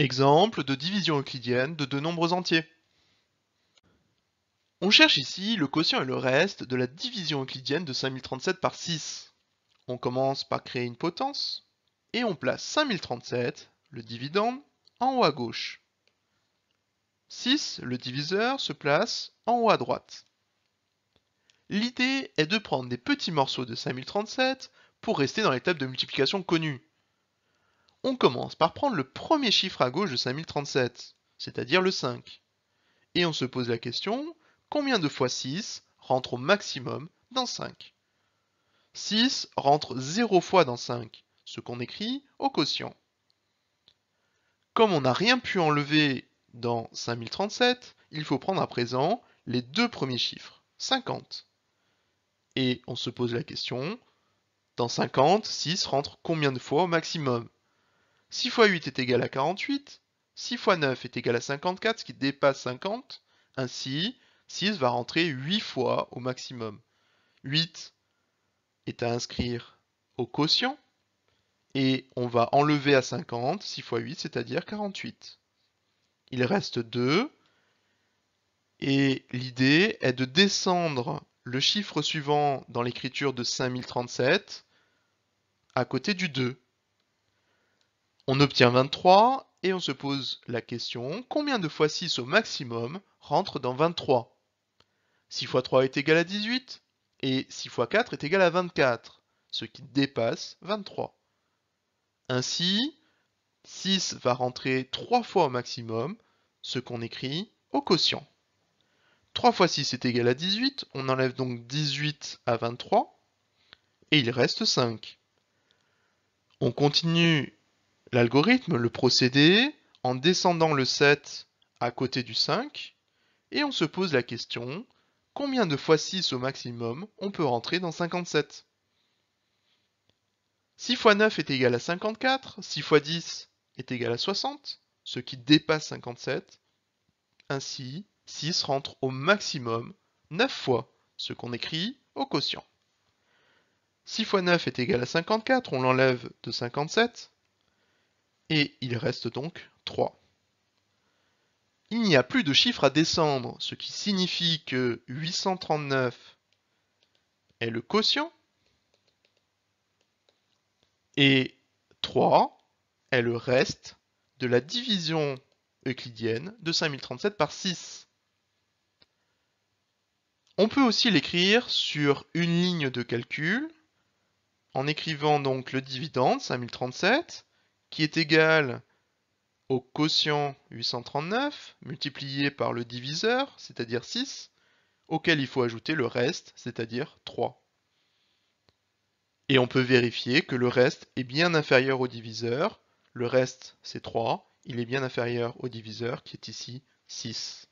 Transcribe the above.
Exemple de division euclidienne de deux nombres entiers. On cherche ici le quotient et le reste de la division euclidienne de 5037 par 6. On commence par créer une potence, et on place 5037, le dividende, en haut à gauche. 6, le diviseur, se place en haut à droite. L'idée est de prendre des petits morceaux de 5037 pour rester dans les tables de multiplication connues. On commence par prendre le premier chiffre à gauche de 5037, c'est-à-dire le 5. Et on se pose la question, combien de fois 6 rentre au maximum dans 5? 6 rentre 0 fois dans 5, ce qu'on écrit au quotient. Comme on n'a rien pu enlever dans 5037, il faut prendre à présent les deux premiers chiffres, 50. Et on se pose la question, dans 50, 6 rentre combien de fois au maximum? 6 fois 8 est égal à 48, 6 fois 9 est égal à 54, ce qui dépasse 50. Ainsi, 6 va rentrer 8 fois au maximum. 8 est à inscrire au quotient, et on va enlever à 50, 6 fois 8, c'est-à-dire 48. Il reste 2, et l'idée est de descendre le chiffre suivant dans l'écriture de 5037 à côté du 2. On obtient 23 et on se pose la question, combien de fois 6 au maximum rentre dans 23? 6 fois 3 est égal à 18 et 6 fois 4 est égal à 24, ce qui dépasse 23. Ainsi, 6 va rentrer 3 fois au maximum, ce qu'on écrit au quotient. 3 fois 6 est égal à 18, on enlève donc 18 à 23, et il reste 5. On continue l'algorithme, le procédé, en descendant le 7 à côté du 5, et on se pose la question, combien de fois 6 au maximum on peut rentrer dans 57? 6 fois 9 est égal à 54, 6 fois 10 est égal à 60, ce qui dépasse 57. Ainsi, 6 rentre au maximum 9 fois, ce qu'on écrit au quotient. 6 fois 9 est égal à 54, on l'enlève de 57, et il reste donc 3. Il n'y a plus de chiffre à descendre, ce qui signifie que 839 est le quotient, et 3 est le reste de la division euclidienne de 5037 par 6. On peut aussi l'écrire sur une ligne de calcul, en écrivant donc le dividende, 5037, qui est égal au quotient 839, multiplié par le diviseur, c'est-à-dire 6, auquel il faut ajouter le reste, c'est-à-dire 3. Et on peut vérifier que le reste est bien inférieur au diviseur. Le reste, c'est 3. Il est bien inférieur au diviseur, qui est ici 6.